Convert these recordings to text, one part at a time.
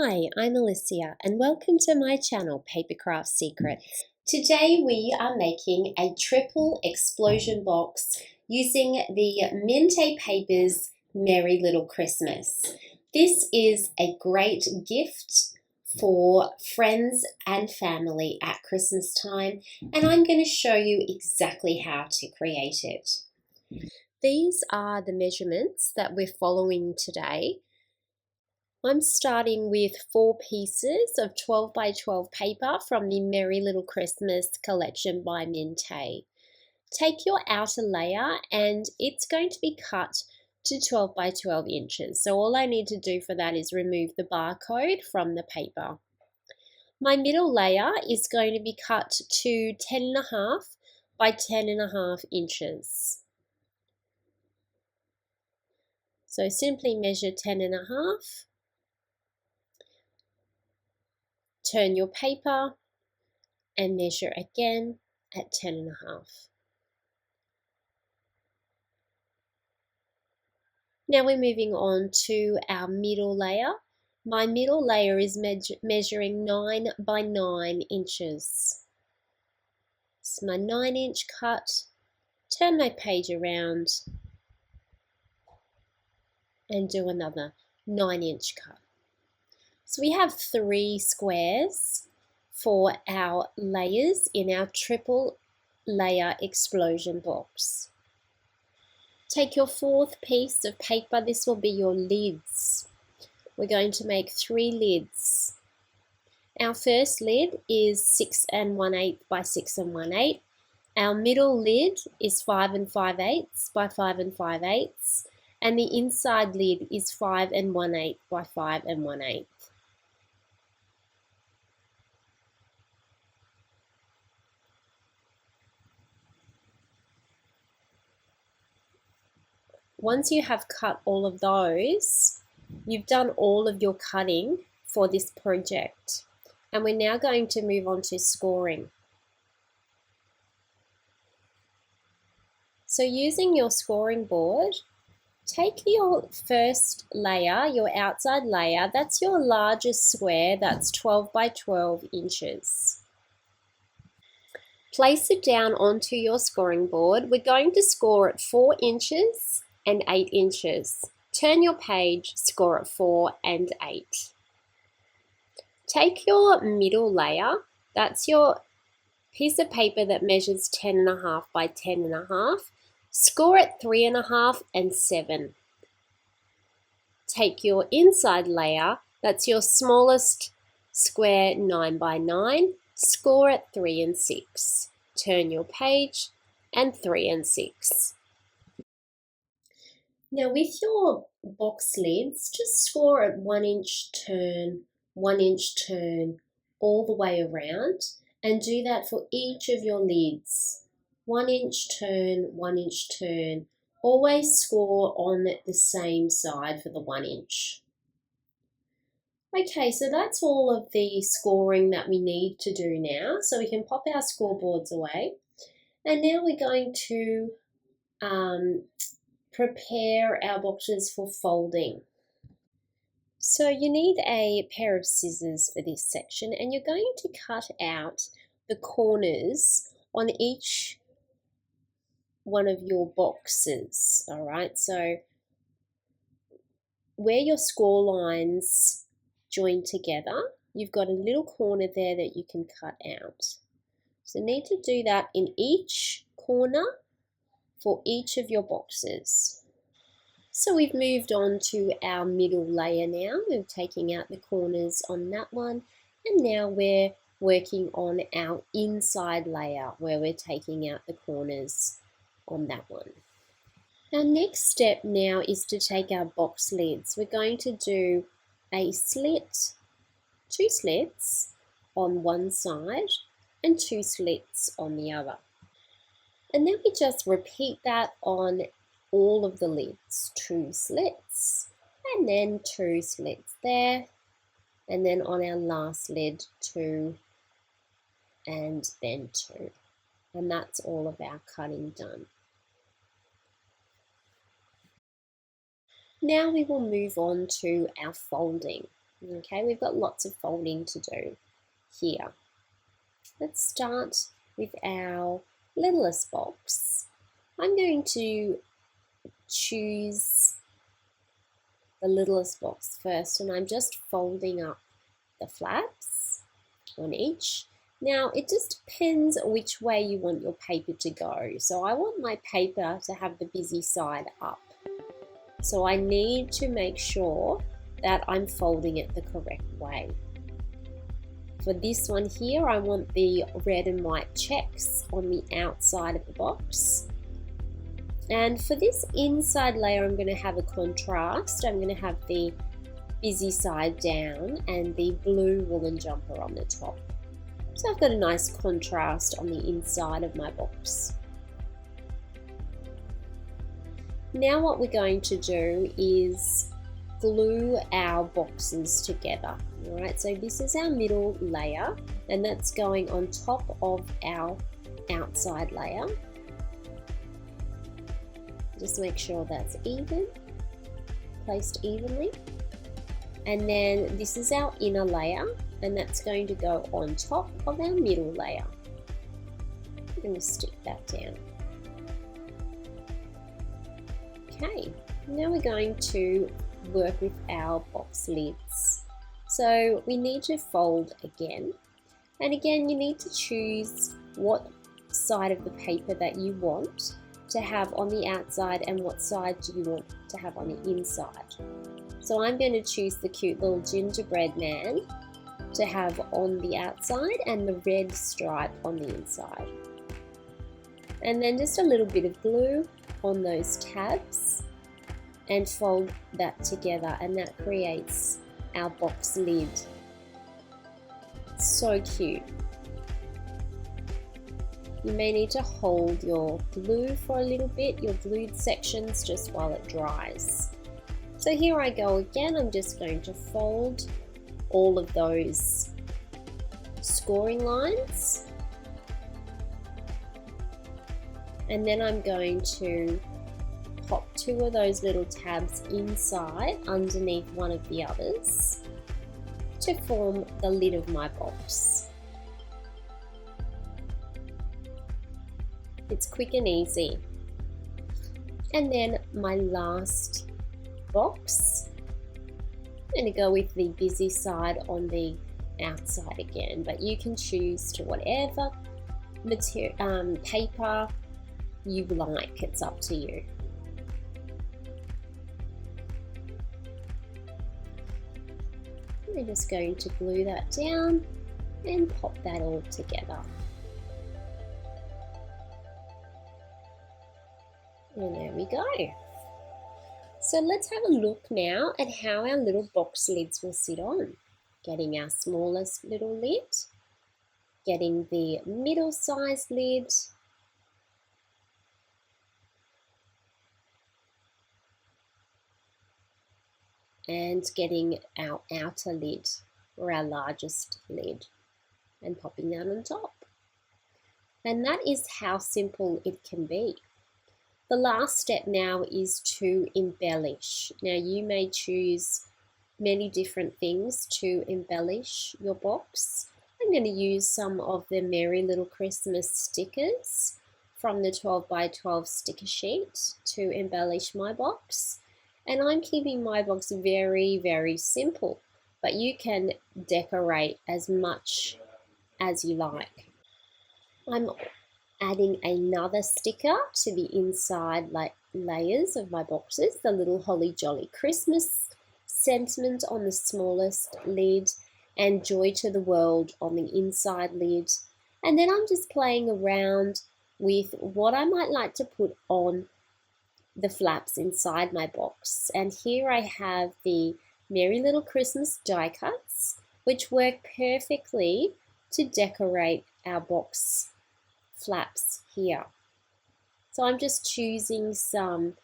Hi, I'm Alicia and welcome to my channel Papercraft Secrets. Today we are making a triple explosion box using the Mintay Papers Merry Little Christmas. This is a great gift for friends and family at Christmas time, and I'm going to show you exactly how to create it. These are the measurements that we're following today. I'm starting with 4 pieces of 12 by 12 paper from the Merry Little Christmas collection by Mintay. Take your outer layer and it's going to be cut to 12 by 12 inches. So all I need to do for that is remove the barcode from the paper. My middle layer is going to be cut to 10.5 by 10.5 inches. So simply measure 10.5. Turn your paper and measure again at 10.5. Now we're moving on to our middle layer. My middle layer is measuring 9 by 9 inches. It's my 9-inch cut. Turn my page around and do another 9-inch cut. So we have 3 squares for our layers in our triple layer explosion box. Take your 4th piece of paper, this will be your lids. We're going to make 3 lids. Our first lid is 6 1/8 by 6 1/8. Our middle lid is 5 5/8 by 5 5/8. And the inside lid is 5 1/8 by 5 1/8. Once you have cut all of those, you've done all of your cutting for this project. And we're now going to move on to scoring. So using your scoring board, take your first layer, your outside layer, that's your largest square, that's 12 by 12 inches. Place it down onto your scoring board. We're going to score at 4 inches and 8 inches. Turn your page, score at 4 and 8. Take your middle layer, that's your piece of paper that measures 10.5 by 10.5. Score at 3.5 and 7. Take your inside layer, that's your smallest square 9 by 9. Score at 3 and 6. Turn your page and 3 and 6. Now with your box lids, just score at 1-inch turn, 1-inch turn, all the way around, and do that for each of your lids. 1-inch turn, 1-inch turn. Always score on the same side for the 1 inch. Okay, so that's all of the scoring that we need to do now. So we can pop our scoreboards away. And now we're going to prepare our boxes for folding. So you need a pair of scissors for this section, and you're going to cut out the corners on each one of your boxes. All right, so where your score lines join together, you've got a little corner there that you can cut out. So you need to do that in each corner for each of your boxes. So we've moved on to our middle layer now. We're taking out the corners on that one, and now we're working on our inside layer where we're taking out the corners on that one. Our next step now is to take our box lids. We're going to do a slit, 2 slits on one side and 2 slits on the other. And then we just repeat that on all of the lids. 2 slits and then 2 slits there, and then on our last lid 2 and then 2. And that's all of our cutting done. Now we will move on to our folding. Okay, we've got lots of folding to do here. Let's start with our littlest box. I'm going to choose the littlest box first, and I'm just folding up the flaps on each. Now it just depends which way you want your paper to go. So I want my paper to have the busy side up. So I need to make sure that I'm folding it the correct way. For this one here, I want the red and white checks on the outside of the box. And for this inside layer, I'm going to have a contrast. I'm going to have the busy side down and the blue woolen jumper on the top. So I've got a nice contrast on the inside of my box. Now what we're going to do is glue our boxes together. All right, so this is our middle layer, and that's going on top of our outside layer. Just make sure that's even, placed evenly. And then this is our inner layer, and that's going to go on top of our middle layer. I'm going to stick that down. Okay, now we're going to work with our box lids. So we need to fold again, and again you need to choose what side of the paper that you want to have on the outside and what side do you want to have on the inside. So I'm going to choose the cute little gingerbread man to have on the outside and the red stripe on the inside. And then just a little bit of glue on those tabs and fold that together, and that creates our box lid. So cute. You may need to hold your glue for a little bit, your glued sections, just while it dries. So here I go again. I'm just going to fold all of those scoring lines, and then I'm going to pop two of those little tabs inside underneath one of the others to form the lid of my box. It's quick and easy. And then my last box, I'm going to go with the busy side on the outside again, but you can choose to whatever material, paper you like. It's up to you. We're just going to glue that down and pop that all together. And there we go. So let's have a look now at how our little box lids will sit on. Getting our smallest little lid, getting the middle sized lid, and getting our outer lid, or our largest lid, and popping that on top. And that is how simple it can be. The last step now is to embellish. Now you may choose many different things to embellish your box. I'm going to use some of the Merry Little Christmas stickers from the 12 by 12 sticker sheet to embellish my box. And I'm keeping my box very, very simple, but you can decorate as much as you like. I'm adding another sticker to the inside layers of my boxes, the little Holly Jolly Christmas sentiment on the smallest lid and Joy to the World on the inside lid. And then I'm just playing around with what I might like to put on the flaps inside my box. And here I have the Merry Little Christmas die cuts, which work perfectly to decorate our box flaps here. So I'm just choosing some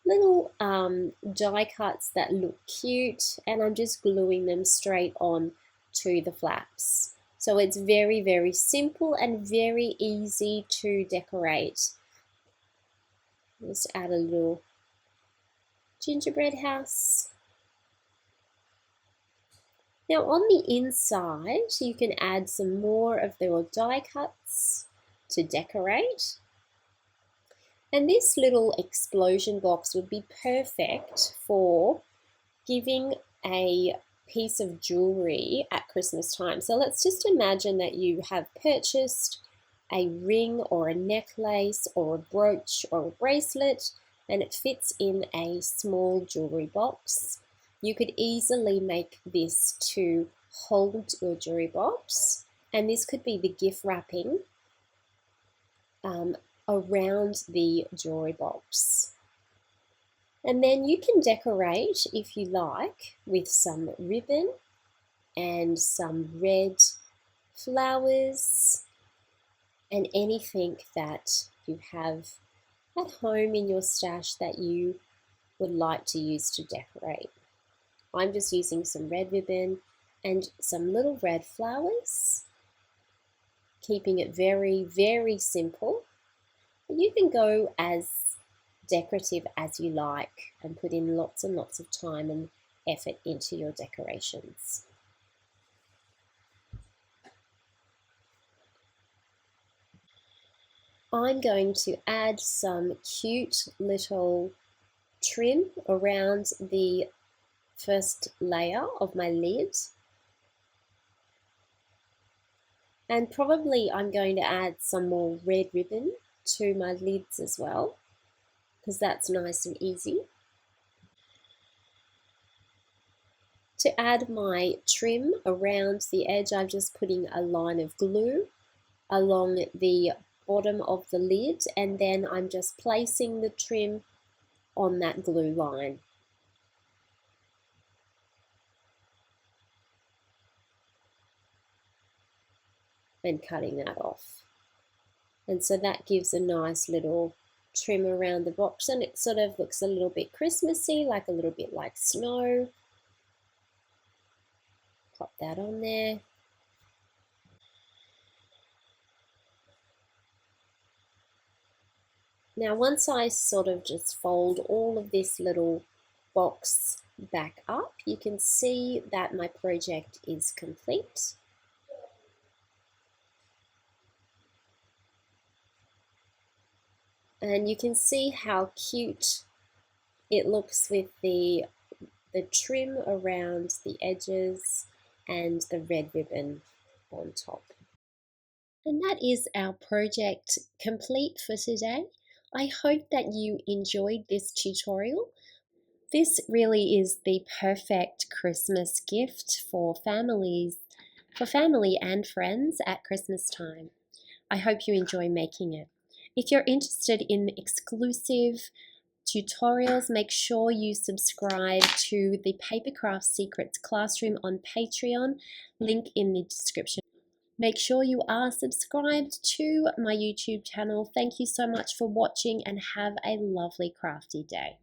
little die cuts that look cute, and I'm just gluing them straight on to the flaps. So it's very, very simple and very easy to decorate. Just add a little gingerbread house. Now on the inside, you can add some more of your die cuts to decorate. And this little explosion box would be perfect for giving a piece of jewelry at Christmas time. So let's just imagine that you have purchased a ring or a necklace or a brooch or a bracelet, and it fits in a small jewelry box. You could easily make this to hold your jewelry box, and this could be the gift wrapping around the jewelry box. And then you can decorate, if you like, with some ribbon and some red flowers and anything that you have at home in your stash that you would like to use to decorate. I'm just using some red ribbon and some little red flowers, keeping it very, very simple. You can go as decorative as you like and put in lots and lots of time and effort into your decorations. I'm going to add some cute little trim around the first layer of my lid, and probably I'm going to add some more red ribbon to my lids as well, because that's nice and easy. To add my trim around the edge, I'm just putting a line of glue along the bottom of the lid, and then I'm just placing the trim on that glue line. And cutting that off. And so that gives a nice little trim around the box, and it sort of looks a little bit Christmassy, like a little bit like snow. Pop that on there. Now once I sort of just fold all of this little box back up, you can see that my project is complete. And you can see how cute it looks with the trim around the edges and the red ribbon on top. And that is our project complete for today. I hope that you enjoyed this tutorial. This really is the perfect Christmas gift for family and friends at Christmas time. I hope you enjoy making it. If you're interested in exclusive tutorials, make sure you subscribe to the Papercraft Secrets Classroom on Patreon, link in the description. Make sure you are subscribed to my YouTube channel. Thank you so much for watching and have a lovely crafty day.